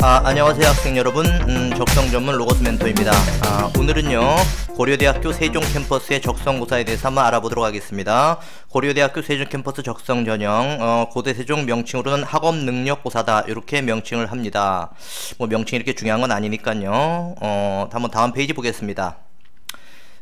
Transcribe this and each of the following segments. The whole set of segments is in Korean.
안녕하세요 학생 여러분. 적성 전문 로고스 멘토입니다. 오늘은요 고려대학교 세종 캠퍼스의 적성고사에 대해서 한번 알아보도록 하겠습니다. 고려대학교 세종 캠퍼스 적성 전형 고대 세종 명칭으로는 학업 능력고사다 이렇게 명칭을 합니다. 뭐 명칭이 이렇게 중요한 건 아니니까요. 한번 다음 페이지 보겠습니다.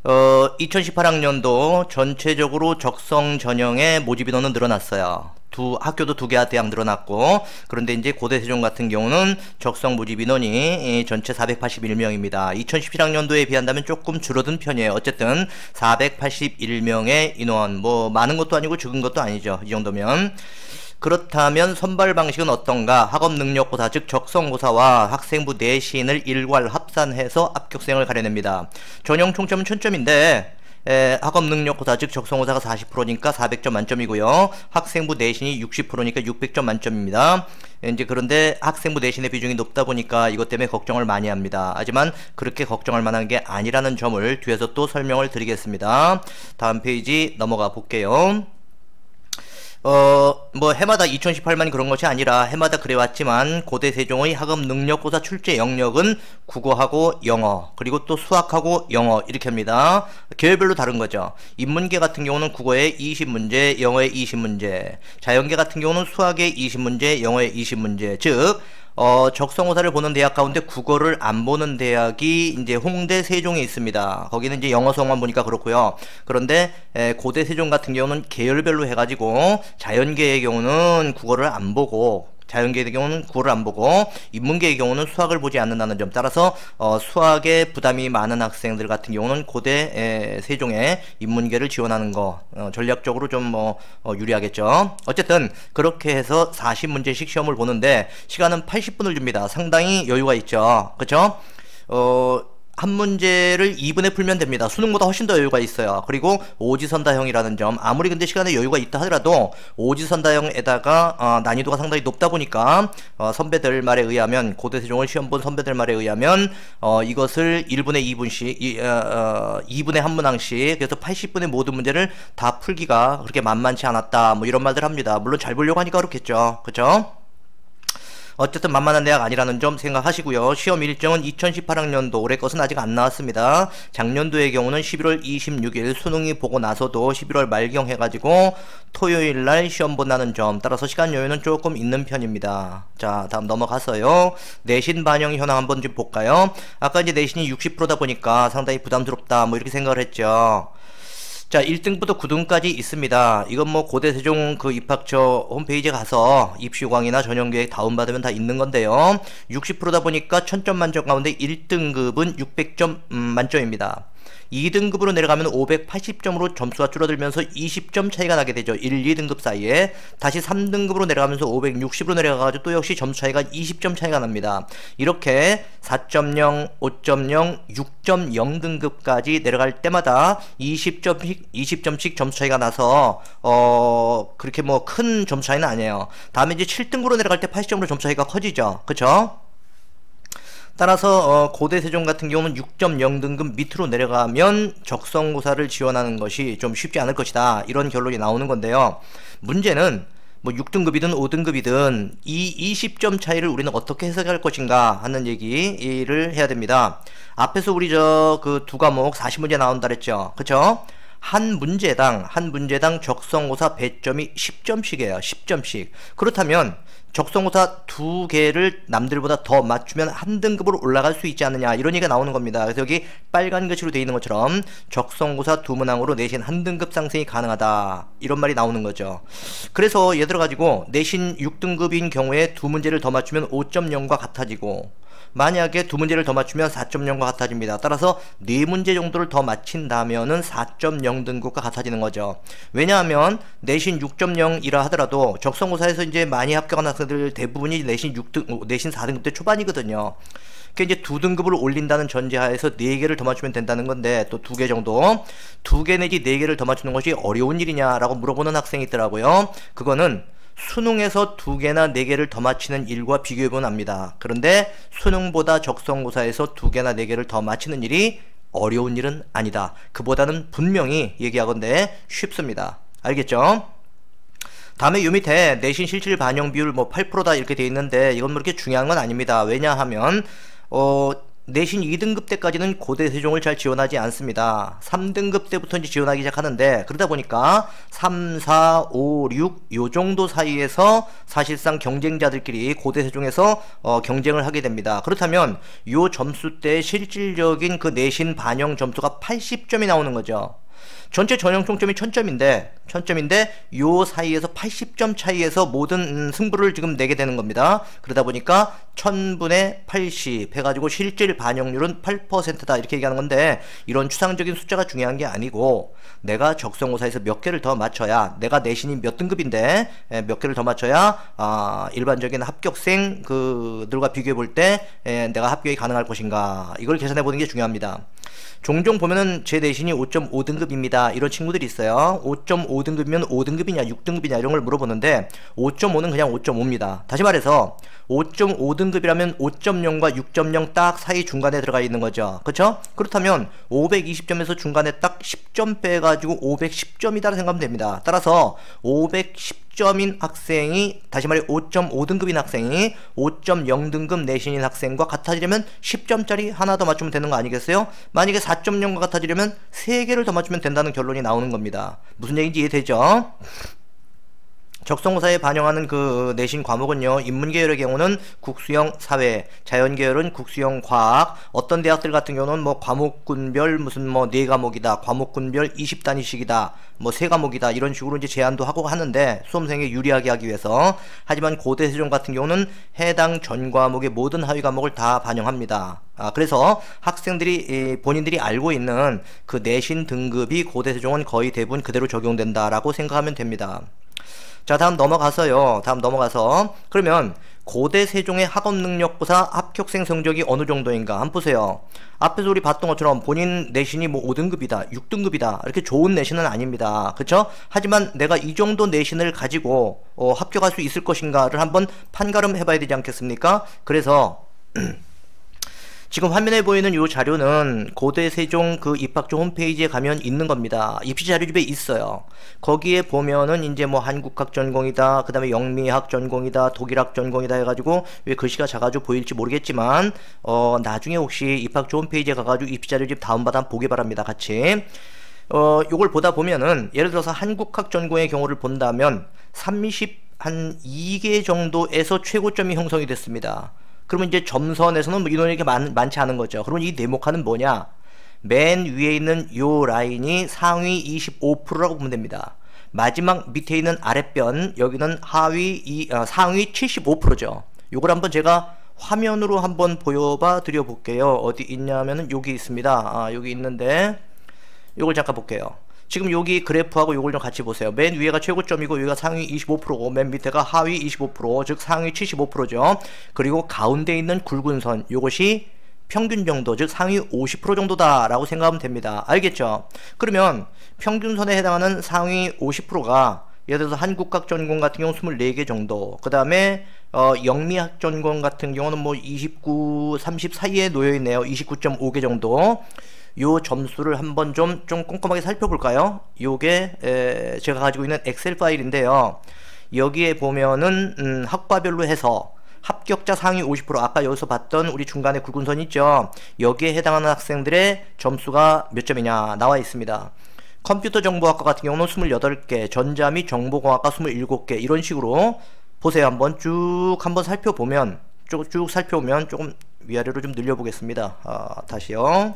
2018학년도 전체적으로 적성 전형의 모집 인원은 늘어났어요. 학교도 2개 대학 늘어났고, 그런데 이제 고대 세종 같은 경우는 적성 모집 인원이 전체 481명입니다. 2017학년도에 비한다면 조금 줄어든 편이에요. 어쨌든 481명의 인원, 뭐 많은 것도 아니고 적은 것도 아니죠. 이 정도면. 그렇다면 선발 방식은 어떤가? 학업 능력고사 즉 적성고사와 학생부 내신을 일괄 합산해서 합격생을 가려냅니다. 전형 총점은 1000점인데 학업 능력고사 즉 적성고사가 40%니까 400점 만점이고요. 학생부 내신이 60%니까 600점 만점입니다. 이제 그런데 학생부 내신의 비중이 높다 보니까 이것 때문에 걱정을 많이 합니다. 하지만 그렇게 걱정할 만한 게 아니라는 점을 뒤에서 또 설명을 드리겠습니다. 다음 페이지 넘어가 볼게요. 뭐 해마다 2018만이 그런 것이 아니라 해마다 그래왔지만 고대 세종의 학업 능력고사 출제 영역은 국어하고 영어 그리고 또 수학하고 영어 이렇게 합니다. 계열별로 다른 거죠. 인문계 같은 경우는 국어에 20문제, 영어에 20문제, 자연계 같은 경우는 수학에 20문제, 영어에 20문제. 즉 적성고사를 보는 대학 가운데 국어를 안 보는 대학이 이제 홍대 세종에 있습니다. 거기는 이제 영어 수학만 보니까 그렇고요. 그런데 고대 세종 같은 경우는 계열별로 해가지고 자연계의 경우는 국어를 안 보고, 자연계의 경우는 국어를 안 보고, 인문계의 경우는 수학을 보지 않는다는 점. 따라서 수학에 부담이 많은 학생들 같은 경우는 고대 세종에 인문계를 지원하는 거 전략적으로 좀 유리하겠죠. 어쨌든 그렇게 해서 40문제씩 시험을 보는데 시간은 80분을 줍니다. 상당히 여유가 있죠. 그쵸? 한 문제를 2분에 풀면 됩니다. 수능보다 훨씬 더 여유가 있어요. 그리고 오지선다형이라는 점, 아무리 근데 시간에 여유가 있다 하더라도 오지선다형에다가 난이도가 상당히 높다 보니까 선배들 말에 의하면, 고대 세종을 시험 본 선배들 말에 의하면 이것을 1분에 2분씩 2분에 한 문항씩, 그래서 80분의 모든 문제를 다 풀기가 그렇게 만만치 않았다, 뭐 이런 말들 합니다. 물론 잘 보려고 하니까 그렇겠죠. 그쵸? 어쨌든 만만한 대학 아니라는 점 생각하시고요. 시험 일정은 2018학년도 올해 것은 아직 안 나왔습니다. 작년도의 경우는 11월 26일 수능이 보고 나서도 11월 말경 해가지고 토요일날 시험 본다는 점, 따라서 시간 여유는 조금 있는 편입니다. 자, 다음 넘어가서요. 내신 반영 현황 한번 좀 볼까요? 아까 이제 내신이 60%다 보니까 상당히 부담스럽다 뭐 이렇게 생각을 했죠. 자, 1등부터 9등까지 있습니다. 이건 뭐 고대 세종 그 입학처 홈페이지에 가서 입시요강이나 전형계획 다운받으면 다 있는 건데요. 60%다 보니까 1000점 만점 가운데 1등급은 600점 만점입니다. 2등급으로 내려가면 580점으로 점수가 줄어들면서 20점 차이가 나게 되죠. 1, 2등급 사이에. 다시 3등급으로 내려가면서 560으로 내려가가지고 또 역시 점수 차이가 20점 차이가 납니다. 이렇게 4.0, 5.0, 6.0등급까지 내려갈 때마다 20점씩 점수 차이가 나서 그렇게 뭐 큰 점수 차이는 아니에요. 다음에 이제 7등급으로 내려갈 때 80점으로 점수 차이가 커지죠. 그쵸? 따라서 고대 세종 같은 경우는 6.0등급 밑으로 내려가면 적성고사를 지원하는 것이 좀 쉽지 않을 것이다, 이런 결론이 나오는 건데요. 문제는 뭐 6등급이든 5등급이든 이 20점 차이를 우리는 어떻게 해석할 것인가 하는 얘기를 해야 됩니다. 앞에서 우리 그 두 과목 40문제 나온다 그랬죠. 그쵸? 한 문제당 적성고사 배점이 10점씩이에요. 10점씩. 그렇다면 적성고사 2개를 남들보다 더 맞추면 한 등급으로 올라갈 수 있지 않느냐, 이런 얘기가 나오는 겁니다. 그래서 여기 빨간 글씨로 되어 있는 것처럼 적성고사 2문항으로 내신 한 등급 상승이 가능하다, 이런 말이 나오는 거죠. 그래서 예를 들어 가지고 내신 6등급인 경우에 2문제를 더 맞추면 5.0과 같아지고, 만약에 2문제를 더 맞추면 4.0과 같아집니다. 따라서 4문제 정도를 더 맞힌다면은 4.0등급과 같아지는 거죠. 왜냐하면 내신 6.0이라 하더라도 적성고사에서 이제 많이 합격한 학생들 대부분이 내신 4등급 때 초반이거든요. 그러니까 이제 2등급을 올린다는 전제하에서 4개를 더 맞추면 된다는 건데, 또 2개 정도, 2개 내지 4개를 더 맞추는 것이 어려운 일이냐라고 물어보는 학생이 있더라고요. 그거는 수능에서 2개나 4개를 더 맞히는 일과 비교해보면 압니다. 그런데 수능보다 적성고사에서 2개나 4개를 더 맞히는 일이 어려운 일은 아니다. 그보다는 분명히 얘기하건대 쉽습니다. 알겠죠? 다음에 요 밑에 내신 실질 반영 비율 뭐 8%다 이렇게 돼 있는데 이건 뭐 이렇게 중요한 건 아닙니다. 왜냐하면 내신 2등급 때까지는 고대 세종을 잘 지원하지 않습니다. 3등급 때부터 이제 지원하기 시작하는데, 그러다 보니까 3, 4, 5, 6 요 정도 사이에서 사실상 경쟁자들끼리 고대 세종에서 경쟁을 하게 됩니다. 그렇다면 요 점수대 실질적인 그 내신 반영 점수가 80점이 나오는 거죠. 전체 전형 총점이 1000점인데 요 사이에서 80점 차이에서 모든 승부를 지금 내게 되는 겁니다. 그러다 보니까 1000분의 80 해가지고 실질 반영률은 8%다 이렇게 얘기하는 건데, 이런 추상적인 숫자가 중요한 게 아니고 내가 적성고사에서 몇 개를 더 맞춰야, 내가 내신이 몇 등급인데 몇 개를 더 맞춰야 일반적인 합격생 그들과 비교해 볼 때 내가 합격이 가능할 것인가, 이걸 계산해 보는 게 중요합니다. 종종 보면은 제 내신이 5.5등급입니다 이런 친구들이 있어요. 5.5등급이면 5등급이냐 6등급이냐 이런 걸 물어보는데 5.5는 그냥 5.5입니다. 다시 말해서 5.5등급이라면 5.0과 6.0 딱 사이 중간에 들어가 있는 거죠. 그쵸? 그렇다면 520점에서 중간에 딱 10점 빼가지고 510점이다 생각하면 됩니다. 따라서 510점인 학생이, 다시 말해 5.5등급인 학생이 5.0등급 내신인 학생과 같아지려면 10점짜리 하나 더 맞추면 되는 거 아니겠어요? 만약에 4.0과 같아지려면 3개를 더 맞추면 된다는 결론이 나오는 겁니다. 무슨 얘기인지 이해되죠? 적성고사에 반영하는 그 내신 과목은요, 인문계열의 경우는 국수형 사회, 자연계열은 국수형 과학, 어떤 대학들 같은 경우는 뭐 과목군별 무슨 뭐 4과목이다, 과목군별 20단위씩이다, 뭐 3과목이다 이런 식으로 이제 제한도 하고 하는데, 수험생에 유리하게 하기 위해서. 하지만 고대 세종 같은 경우는 해당 전 과목의 모든 하위 과목을 다 반영합니다. 그래서 학생들이 본인들이 알고 있는 그 내신 등급이 고대 세종은 거의 대부분 그대로 적용된다라고 생각하면 됩니다. 자, 다음 넘어가서 그러면 고대 세종의 학업능력고사 합격생 성적이 어느 정도인가 한번 보세요. 앞에서 우리 봤던 것처럼 본인 내신이 뭐 5등급이다 6등급이다 이렇게 좋은 내신은 아닙니다. 그쵸? 하지만 내가 이 정도 내신을 가지고 합격할 수 있을 것인가를 한번 판가름 해봐야 되지 않겠습니까? 그래서 지금 화면에 보이는 이 자료는 고대 세종 그 입학처 홈페이지에 가면 있는 겁니다. 입시 자료집에 있어요. 거기에 보면은 이제 뭐 한국학 전공이다, 그 다음에 영미학 전공이다, 독일학 전공이다 해가지고 왜 글씨가 작아지고 보일지 모르겠지만 나중에 혹시 입학처 홈페이지에 가가지고 입시 자료집 다운받아 보기 바랍니다. 같이 요걸 보다 보면은 예를 들어서 한국학 전공의 경우를 본다면 32개 정도에서 최고점이 형성이 됐습니다. 그러면 이제 점선에서는 뭐 인원이 이렇게 많지 않은 거죠. 그러면 이 네모칸은 뭐냐? 맨 위에 있는 요 라인이 상위 25%라고 보면 됩니다. 마지막 밑에 있는 아랫변, 여기는 상위 75%죠. 요걸 한번 제가 화면으로 한번 보여봐 드려 볼게요. 어디 있냐면은 여기 있습니다. 여기 있는데 요걸 잠깐 볼게요. 지금 여기 그래프하고 요걸 좀 같이 보세요. 맨 위에가 최고점이고 여기가 상위 25%고 맨 밑에가 하위 25%, 즉 상위 75%죠. 그리고 가운데 있는 굵은 선, 요것이 평균 정도, 즉 상위 50% 정도다 라고 생각하면 됩니다. 알겠죠? 그러면 평균선에 해당하는 상위 50%가 예를 들어서 한국학 전공 같은 경우 24개 정도, 그 다음에 영미학 전공 같은 경우는 뭐 29, 30 사이에 놓여있네요. 29.5개 정도. 요 점수를 한번 좀 꼼꼼하게 살펴볼까요? 요게 제가 가지고 있는 엑셀 파일인데요. 여기에 보면은 학과별로 해서 합격자 상위 50%, 아까 여기서 봤던 우리 중간에 굵은 선 있죠? 여기에 해당하는 학생들의 점수가 몇 점이냐 나와 있습니다. 컴퓨터 정보학과 같은 경우는 28개, 전자 및 정보공학과 27개, 이런 식으로 보세요. 한번 쭉 한번 살펴보면 쭉 살펴보면 조금 위아래로 좀 늘려보겠습니다. 다시요.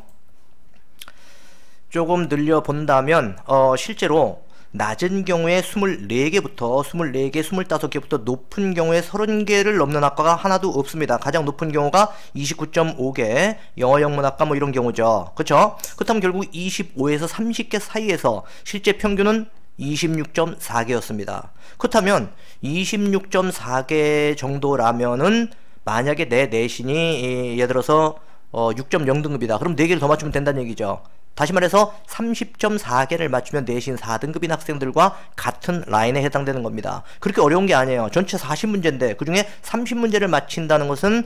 조금 늘려본다면 실제로 낮은 경우에 24개부터 24개, 25개부터 높은 경우에 30개를 넘는 학과가 하나도 없습니다. 가장 높은 경우가 29.5개, 영어 영문학과 뭐 이런 경우죠. 그쵸? 그렇다면 결국 25에서 30개 사이에서 실제 평균은 26.4개였습니다. 그렇다면 26.4개 정도라면은 만약에 내 내신이 예를 들어서 6.0등급이다. 그럼 4개를 더 맞추면 된다는 얘기죠. 다시 말해서 30.4개를 맞추면 내신 4등급인 학생들과 같은 라인에 해당되는 겁니다. 그렇게 어려운 게 아니에요. 전체 40문제인데 그 중에 30문제를 맞힌다는 것은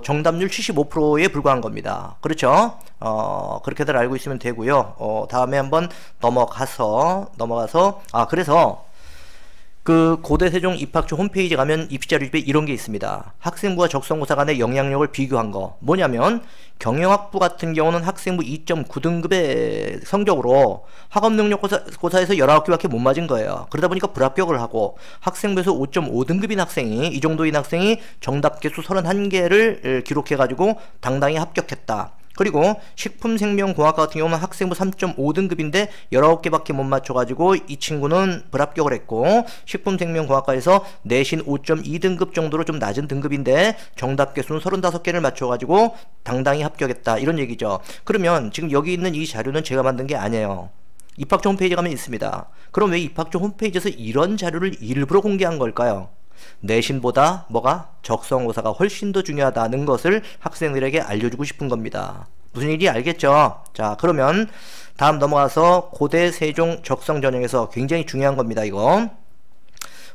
정답률 75%에 불과한 겁니다. 그렇죠? 그렇게들 알고 있으면 되고요. 다음에 한번 넘어가서 그래서 그 고대세종 입학처 홈페이지 가면 입시자료집에 이런 게 있습니다. 학생부와 적성고사 간의 영향력을 비교한 거. 뭐냐면 경영학부 같은 경우는 학생부 2.9등급의 성적으로 학업능력고사에서 19개밖에 못 맞은 거예요. 그러다 보니까 불합격을 하고 학생부에서 5.5등급인 학생이, 이 정도인 학생이 정답 개수 31개를 기록해가지고 당당히 합격했다. 그리고 식품생명공학과 같은 경우는 학생부 3.5등급인데 19개밖에 못 맞춰가지고 이 친구는 불합격을 했고, 식품생명공학과에서 내신 5.2등급 정도로 좀 낮은 등급인데 정답 개수는 35개를 맞춰가지고 당당히 합격했다, 이런 얘기죠. 그러면 지금 여기 있는 이 자료는 제가 만든 게 아니에요. 입학처 홈페이지 가면 있습니다. 그럼 왜 입학처 홈페이지에서 이런 자료를 일부러 공개한 걸까요? 내신보다 뭐가? 적성고사가 훨씬 더 중요하다는 것을 학생들에게 알려주고 싶은 겁니다. 무슨 일인지 알겠죠? 자, 그러면 다음 넘어가서 고대 세종 적성 전형에서 굉장히 중요한 겁니다. 이거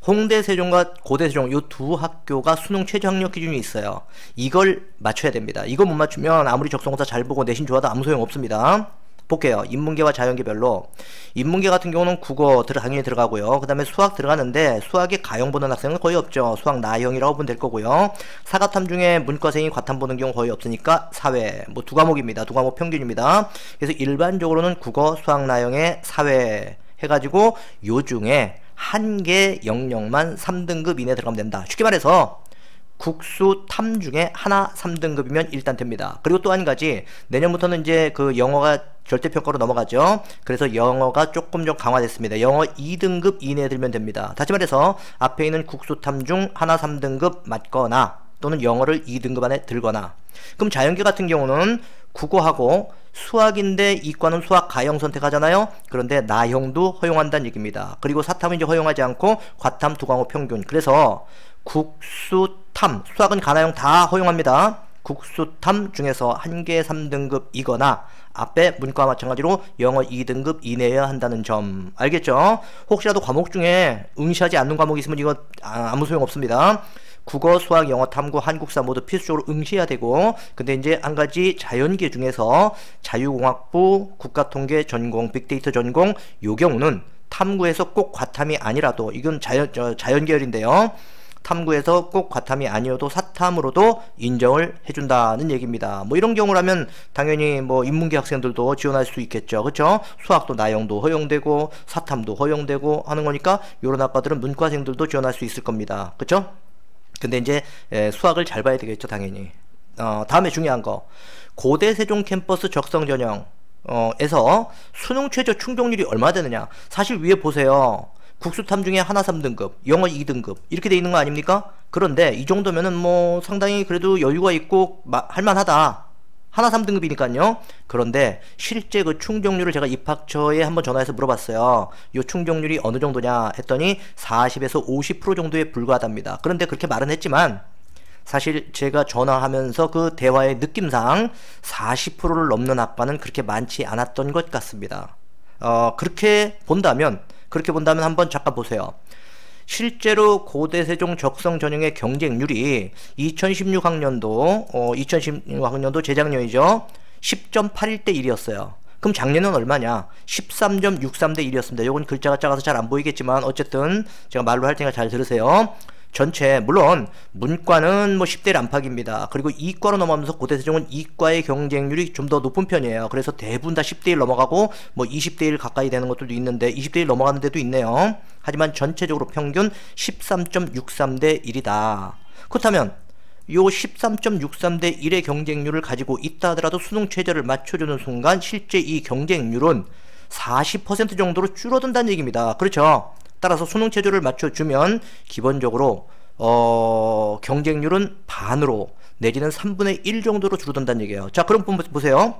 홍대 세종과 고대 세종 이 두 학교가 수능 최저 학력 기준이 있어요. 이걸 맞춰야 됩니다. 이거 못 맞추면 아무리 적성고사 잘 보고 내신 좋아도 아무 소용 없습니다. 볼게요. 인문계와 자연계별로. 인문계 같은 경우는 국어 당연히 들어가고요. 그 다음에 수학 들어가는데 수학에 가형 보는 학생은 거의 없죠. 수학 나형이라고 보면 될 거고요. 사과탐 중에 문과생이 과탐 보는 경우 거의 없으니까 사회, 뭐 두 과목입니다. 두 과목 평균입니다. 그래서 일반적으로는 국어, 수학 나형에 사회 해가지고 요 중에 한 개 영역만 3등급 이내 들어가면 된다. 쉽게 말해서 국수 탐 중에 하나 3등급이면 일단 됩니다. 그리고 또 한 가지, 내년부터는 이제 그 영어가 절대평가로 넘어가죠. 그래서 영어가 조금 좀 강화됐습니다. 영어 2등급 이내에 들면 됩니다. 다시 말해서 앞에 있는 국수 탐 중 하나 3등급 맞거나 또는 영어를 2등급 안에 들거나. 그럼 자연계 같은 경우는 국어하고 수학인데 이과는 수학 가형 선택하잖아요. 그런데 나형도 허용한다는 얘기입니다. 그리고 사탐은 이제 허용하지 않고 과탐 두 과목 평균. 그래서 국수탐, 수학은 가나형 다 허용합니다. 국수탐 중에서 한 개 3등급이거나 앞에 문과와 마찬가지로 영어 2등급 이내여야 한다는 점 알겠죠? 혹시라도 과목 중에 응시하지 않는 과목이 있으면 이거 아무 소용 없습니다. 국어, 수학, 영어, 탐구, 한국사 모두 필수적으로 응시해야 되고, 근데 이제 한 가지 자연계 중에서 자유공학부, 국가통계 전공, 빅데이터 전공, 요 경우는 탐구에서 꼭 과탐이 아니라도, 이건 자연계열인데요. 탐구에서 꼭 과탐이 아니어도 사탐으로도 인정을 해준다는 얘기입니다. 뭐 이런 경우라면 당연히 뭐 인문계 학생들도 지원할 수 있겠죠. 그렇죠? 수학도 나형도 허용되고 사탐도 허용되고 하는 거니까 이런 학과들은 문과생들도 지원할 수 있을 겁니다. 그렇죠? 근데 이제 수학을 잘 봐야 되겠죠, 당연히. 다음에 중요한 거, 고대 세종 캠퍼스 적성 전형 에서 수능 최저 충족률이 얼마 되느냐. 사실 위에 보세요. 국수탐 중에 하나 3등급, 영어 2등급 이렇게 돼 있는 거 아닙니까? 그런데 이 정도면은 뭐 상당히 그래도 여유가 있고 할만하다. 하나 3등급이니까요. 그런데 실제 그 충족률을 제가 입학처에 한번 전화해서 물어봤어요. 이 충족률이 어느 정도냐 했더니 40에서 50% 정도에 불과하답니다. 그런데 그렇게 말은 했지만 사실 제가 전화하면서 그 대화의 느낌상 40%를 넘는 학과는 그렇게 많지 않았던 것 같습니다. 그렇게 본다면 한번 잠깐 보세요. 실제로 고대 세종 적성 전형의 경쟁률이 2016학년도 재작년이죠. 10.81대 1이었어요. 그럼 작년은 얼마냐? 13.63대 1이었습니다. 요건 글자가 작아서 잘 안 보이겠지만 어쨌든 제가 말로 할 테니까 잘 들으세요. 전체 물론 문과는 뭐 10대 1 안팎입니다. 그리고 이과로 넘어가면서 고대 세종은 이과의 경쟁률이 좀 더 높은 편이에요. 그래서 대부분 다 10대 1 넘어가고 뭐 20대 1 가까이 되는 것들도 있는데 20대 1 넘어가는 데도 있네요. 하지만 전체적으로 평균 13.63대 1이다. 그렇다면 요 13.63대 1의 경쟁률을 가지고 있다 하더라도 수능 최저를 맞춰주는 순간 실제 이 경쟁률은 40% 정도로 줄어든다는 얘기입니다. 그렇죠? 따라서 수능 최저를 맞춰주면 기본적으로 경쟁률은 반으로 내지는 3분의 1 정도로 줄어든다는 얘기예요. 자, 그럼 보세요.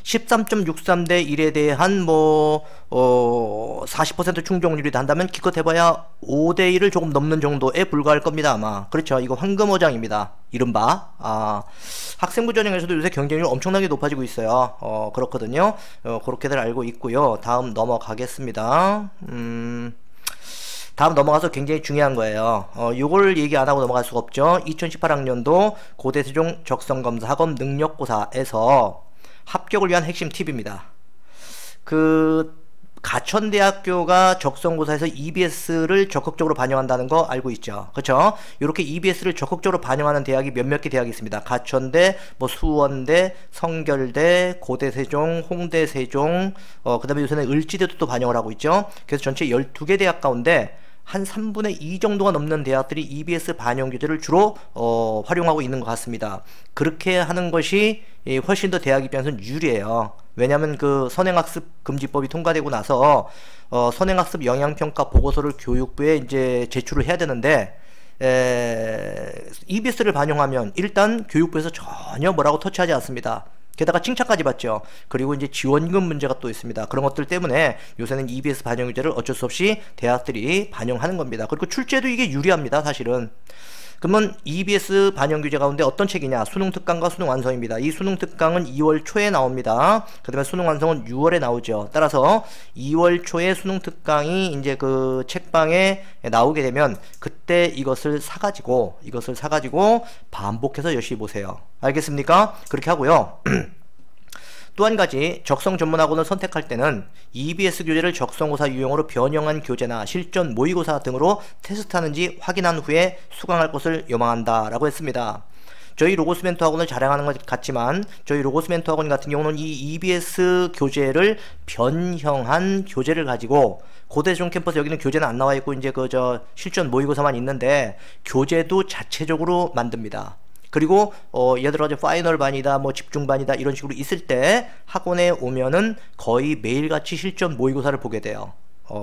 13.63대 1에 대한 40% 충족률이다 한다면 기껏 해봐야 5대 1을 조금 넘는 정도에 불과할 겁니다, 아마. 그렇죠. 이거 황금어장입니다. 이른바. 학생부 전형에서도 요새 경쟁률 엄청나게 높아지고 있어요. 그렇거든요. 그렇게들 알고 있고요. 다음 넘어가겠습니다. 다음 넘어가서 굉장히 중요한 거예요. 요걸 얘기 안 하고 넘어갈 수가 없죠. 2018학년도 고대 세종 적성검사 학업 능력고사에서 합격을 위한 핵심 팁입니다. 가천대학교가 적성고사에서 EBS를 적극적으로 반영한다는 거 알고 있죠. 그쵸? 이렇게 EBS를 적극적으로 반영하는 대학이 몇몇 개 대학이 있습니다. 가천대, 뭐 수원대, 성결대, 고대세종, 홍대세종, 그 다음에 요새는 을지대도 또 반영을 하고 있죠. 그래서 전체 12개 대학 가운데 한 3분의 2 정도가 넘는 대학들이 EBS 반영 교재를 주로 활용하고 있는 것 같습니다. 그렇게 하는 것이 훨씬 더 대학 입장에서는 유리해요. 왜냐하면 그 선행학습 금지법이 통과되고 나서 선행학습 영향평가 보고서를 교육부에 이제 제출을 해야 되는데 EBS를 반영하면 일단 교육부에서 전혀 뭐라고 터치하지 않습니다. 게다가 칭찬까지 받죠. 그리고 이제 지원금 문제가 또 있습니다. 그런 것들 때문에 요새는 EBS 반영 규제를 어쩔 수 없이 대학들이 반영하는 겁니다. 그리고 출제도 이게 유리합니다. 사실은. 그러면 EBS 반영 규제 가운데 어떤 책이냐? 수능 특강과 수능 완성입니다. 이 수능 특강은 2월 초에 나옵니다. 그 다음에 수능 완성은 6월에 나오죠. 따라서 2월 초에 수능 특강이 이제 그 책방에 나오게 되면 그때 이것을 사가지고 반복해서 열심히 보세요. 알겠습니까? 그렇게 하고요. 또 한 가지, 적성 전문학원을 선택할 때는 EBS 교재를 적성고사 유형으로 변형한 교재나 실전 모의고사 등으로 테스트하는지 확인한 후에 수강할 것을 요망한다 라고 했습니다. 저희 로고스 멘토 학원을 자랑하는 것 같지만 저희 로고스 멘토 학원 같은 경우는 이 EBS 교재를 변형한 교재를 가지고 고대세종 캠퍼스 여기는 교재는 안 나와 있고 이제 실전 모의고사만 있는데 교재도 자체적으로 만듭니다. 그리고 예를 들어 파이널반이다 뭐 집중반이다 이런 식으로 있을 때 학원에 오면은 거의 매일같이 실전 모의고사를 보게 돼요.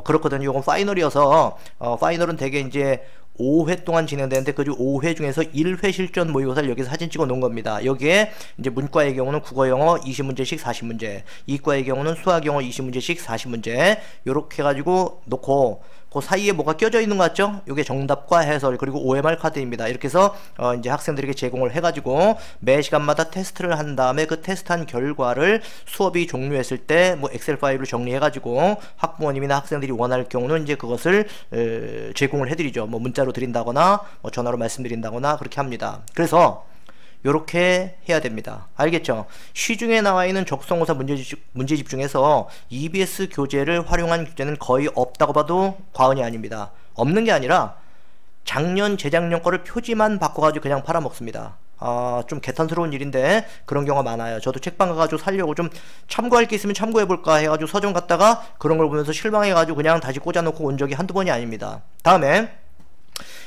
그렇거든요. 이건 파이널이어서 파이널은 되게 이제 5회 동안 진행되는데 그 중 5회 중에서 1회 실전 모의고사를 여기서 사진 찍어 놓은 겁니다. 여기에 이제 문과의 경우는 국어 영어 20문제씩 40문제, 이과의 경우는 수학 영어 20문제씩 40문제 요렇게 해가지고 놓고 그 사이에 뭐가 껴져 있는 것 같죠? 이게 정답과 해설 그리고 OMR 카드입니다. 이렇게 해서 이제 학생들에게 제공을 해가지고 매 시간마다 테스트를 한 다음에 그 테스트한 결과를 수업이 종료했을 때 뭐 엑셀 파일로 정리해가지고 학부모님이나 학생들이 원할 경우는 이제 그것을 제공을 해드리죠. 뭐 문자로 드린다거나 뭐 전화로 말씀드린다거나 그렇게 합니다. 그래서 요렇게 해야 됩니다. 알겠죠? 시중에 나와 있는 적성고사 문제집 중에서 EBS 교재를 활용한 교재는 거의 없다고 봐도 과언이 아닙니다. 없는 게 아니라 작년, 재작년 거를 표지만 바꿔가지고 그냥 팔아먹습니다. 좀 개탄스러운 일인데 그런 경우가 많아요. 저도 책방 가가지고 살려고 좀 참고할 게 있으면 참고해볼까 해가지고 서점 갔다가 그런 걸 보면서 실망해가지고 그냥 다시 꽂아놓고 온 적이 한두 번이 아닙니다. 다음에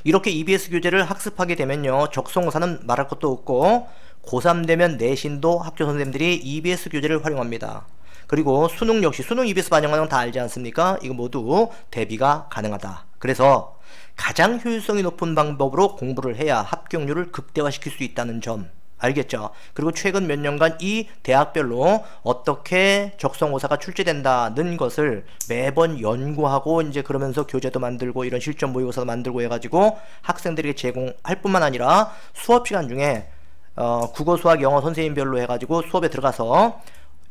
이렇게 EBS 교재를 학습하게 되면요 적성고사는 말할 것도 없고 고3 되면 내신도 학교 선생님들이 EBS 교재를 활용합니다. 그리고 수능 역시 수능 EBS 반영하는 건 다 알지 않습니까? 이거 모두 대비가 가능하다. 그래서 가장 효율성이 높은 방법으로 공부를 해야 합격률을 극대화시킬 수 있다는 점 알겠죠? 그리고 최근 몇 년간 이 대학별로 어떻게 적성고사가 출제된다는 것을 매번 연구하고 이제 그러면서 교재도 만들고 이런 실전 모의고사도 만들고 해가지고 학생들에게 제공할 뿐만 아니라 수업 시간 중에 국어, 수학, 영어 선생님별로 해가지고 수업에 들어가서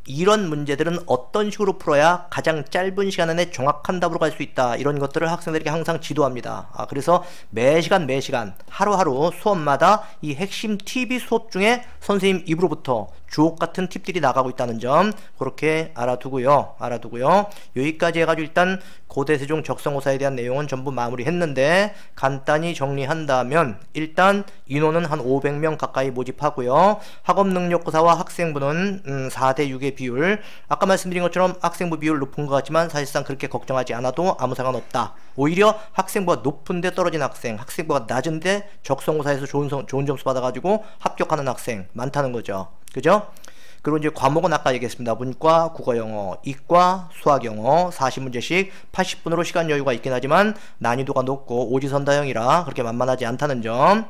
이런 문제들은 어떤 식으로 풀어야 가장 짧은 시간 안에 정확한 답으로 갈 수 있다 이런 것들을 학생들에게 항상 지도합니다. 그래서 매 시간 하루하루 수업마다 이 핵심 팁이 수업 중에 선생님 입으로부터 주옥같은 팁들이 나가고 있다는 점 그렇게 알아두고요. 여기까지 해가지고 일단 고대세종 적성고사에 대한 내용은 전부 마무리했는데 간단히 정리한다면 일단 인원은 한 500명 가까이 모집하고요. 학업능력고사와 학생부는 4대 6의 비율 아까 말씀드린 것처럼 학생부 비율 높은 것 같지만 사실상 그렇게 걱정하지 않아도 아무 상관없다. 오히려 학생부가 높은데 떨어진 학생, 학생부가 낮은데 적성고사에서 좋은 점수 받아가지고 합격하는 학생 많다는 거죠. 그죠? 그리고 이제 과목은 아까 얘기했습니다. 문과, 국어, 영어, 이과, 수학, 영어 40문제씩 80분으로 시간 여유가 있긴 하지만 난이도가 높고 오지선다형이라 그렇게 만만하지 않다는 점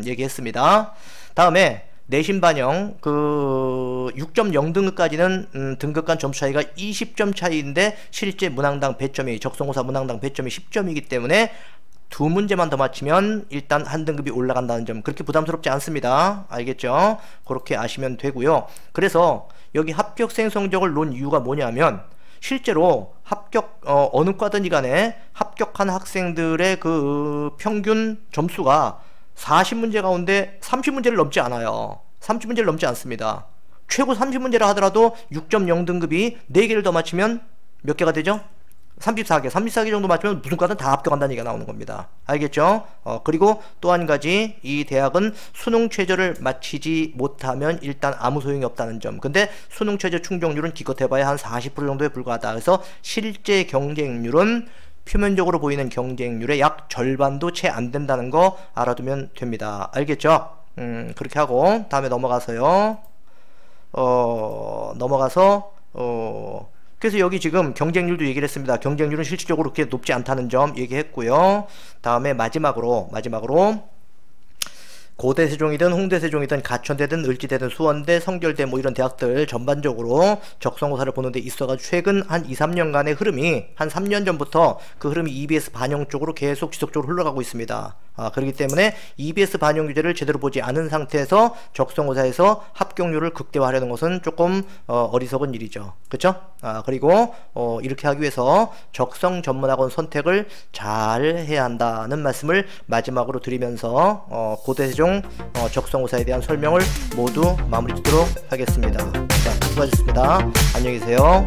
얘기했습니다. 다음에 내신 반영 6.0등급까지는 등급 간 점수 차이가 20점 차이인데 실제 문항당 배점이 적성고사 문항당 배점이 10점이기 때문에 두 문제만 더 맞히면 일단 한 등급이 올라간다는 점 그렇게 부담스럽지 않습니다. 알겠죠? 그렇게 아시면 되고요. 그래서 여기 합격생 성적을 놓은 이유가 뭐냐면 실제로 합격 어느 과든지 간에 합격한 학생들의 그 평균 점수가 40문제 가운데 30문제를 넘지 않아요. 30문제를 넘지 않습니다. 최고 30문제라 하더라도 6.0등급이 4개를 더 맞히면 몇 개가 되죠? 34개. 34개 정도 맞추면 무슨 과든 다 합격한다는 얘기가 나오는 겁니다. 알겠죠? 그리고 또 한 가지, 이 대학은 수능 최저를 마치지 못하면 일단 아무 소용이 없다는 점. 근데 수능 최저 충족률은 기껏 해봐야 한 40% 정도에 불과하다. 그래서 실제 경쟁률은 표면적으로 보이는 경쟁률의 약 절반도 채 안 된다는 거 알아두면 됩니다. 알겠죠? 그렇게 하고 다음에 넘어가서요. 그래서 여기 지금 경쟁률도 얘기를 했습니다. 경쟁률은 실질적으로 그렇게 높지 않다는 점 얘기했고요. 다음에 마지막으로 고대 세종이든 홍대 세종이든 가천대든 을지대든 수원대 성결대 뭐 이런 대학들 전반적으로 적성고사를 보는데 있어가지고 최근 한 2-3년간의 흐름이 한 3년 전부터 그 흐름이 EBS 반영 쪽으로 계속 지속적으로 흘러가고 있습니다. 그렇기 때문에 EBS 반영 규제를 제대로 보지 않은 상태에서 적성고사에서 합격률을 극대화하려는 것은 조금 어리석은 일이죠. 그쵸? 그리고 이렇게 하기 위해서 적성 전문학원 선택을 잘 해야 한다는 말씀을 마지막으로 드리면서 고대 세종 적성고사에 대한 설명을 모두 마무리 짓도록 하겠습니다. 자, 수고하셨습니다. 안녕히 계세요.